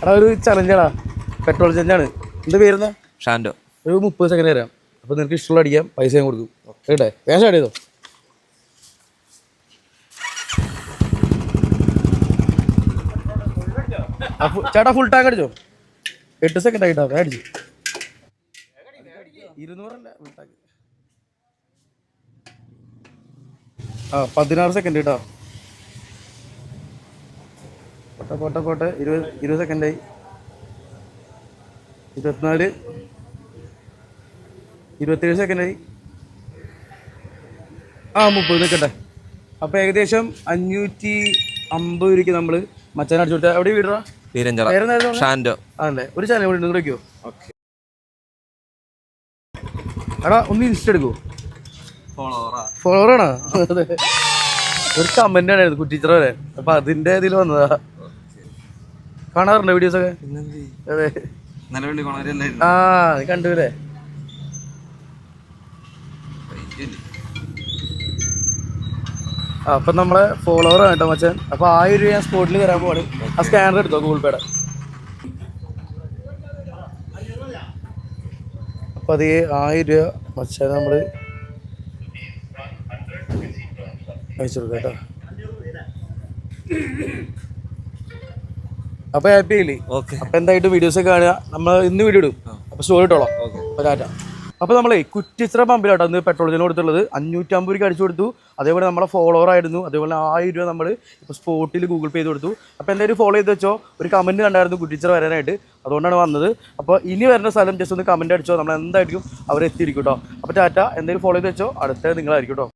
എടാ ഒരു ചലഞ്ചാടാ, പെട്രോൾ ചലഞ്ചാണ്. എന്താ പേരുന്ന? ഷാൻഡോ. ഒരു 30 സെക്കൻഡ് തരാം. അപ്പോൾ നിനക്ക് ഇഷ്ടമുള്ള അടിക്കാം, പൈസ ഞാൻ കൊടുക്കും കേട്ടെ. വേഷം സ്റ്റാർട്ട് ചെയ്തോ. ചേട്ടാ ഫുൾ ടാങ്ക് അടിച്ചോ. 8 സെക്കൻഡ് ആയിട്ടാ അടിച്ചു. 200 ഫുൾ ടാങ്ക്. 16 സെക്കൻഡ് കേട്ടോ. പോട്ടെ 20 സെക്കൻഡായി. 24, 27 സെക്കൻഡായി. 30 നിൽക്കട്ടെ. അപ്പോൾ ഏകദേശം 550 രൂപയ്ക്ക് നമ്മൾ മച്ചാൻ അടിച്ചു കൊടുത്താൽ. എവിടെ വീടാ? ഷാൻഡോ. ആണല്ലേ. ഒരു ചാനൽ കൂടി ഉണ്ട്, നോക്കിയോ. എടാ ഒന്ന് ഇൻസ്റ്റ എടുക്കുമോ? ഫോളോവറാണോ? അതെ. ഒരു കമന്റ് ആണായിരുന്നു കുറ്റിച്ചിറ വരെ. അപ്പൊ അതിന്റെ ഇതിൽ വന്നതാ. കാണാറുണ്ടോ വീഡിയോസ് ഒക്കെ? അതെ. നീ കണ്ടുല്ലേ. അപ്പൊ നമ്മളെ ഫോളോവർ ആണ് കേട്ടോ മച്ചാൻ. അപ്പൊ 1000 രൂപ ഞാൻ സ്പോട്ടിൽ തരാൻ പോവാണ്. ആ സ്കാനർ എടുത്തോ, ഗൂഗിൾ പേയുടെ. അപ്പൊ അത് 1000 രൂപ മച്ചാൻ നമ്മള് അയച്ചു കൊടുക്കാം കേട്ടോ. അപ്പൊ ഹാപ്പി ആയില്ലേ? അപ്പൊ എന്തായിട്ട് വീഡിയോസ് കാണുക. നമ്മൾ ഇന്ന് വീഡിയോ ഇടും. അപ്പൊ സ്റ്റോറി ഇട്ടോളാം. അപ്പൊ ടാറ്റ. അപ്പോൾ നമ്മളെ കുറ്റിച്ചിറ പമ്പിലാട്ടോ ഇന്ന് പെട്രോൾ ഇതിന് കൊടുത്തുള്ളത്. 550 രൂപയ്ക്ക് അടിച്ചു കൊടുത്തു. അതേപോലെ നമ്മളെ ഫോളോവർ ആയിരുന്നു. അതേപോലെ 1000 രൂപ നമ്മൾ ഇപ്പോൾ സ്പോട്ടിൽ ഗൂഗിൾ പേ ചെയ്ത് കൊടുത്തു. അപ്പോൾ എന്തായാലും ഫോളോ ചെയ്ത് വെച്ചോ. ഒരു കമൻറ്റ് കണ്ടായിരുന്നു കുറ്റിച്ചിറ വരാനായിട്ട്, അതുകൊണ്ടാണ് വന്നത്. അപ്പോൾ ഇനി വരുന്ന സ്ഥലം ജസ്റ്റ് ഒന്ന് കമൻറ്റ് അടിച്ചോ, നമ്മൾ എന്തായിരിക്കും അവരെത്തിയിരിക്കും കേട്ടോ. അപ്പോൾ ടാറ്റ. എന്തായാലും ഫോളോ ചെയ്ത് വെച്ചോ. അടുത്ത നിങ്ങളായിരിക്കും കേട്ടോ.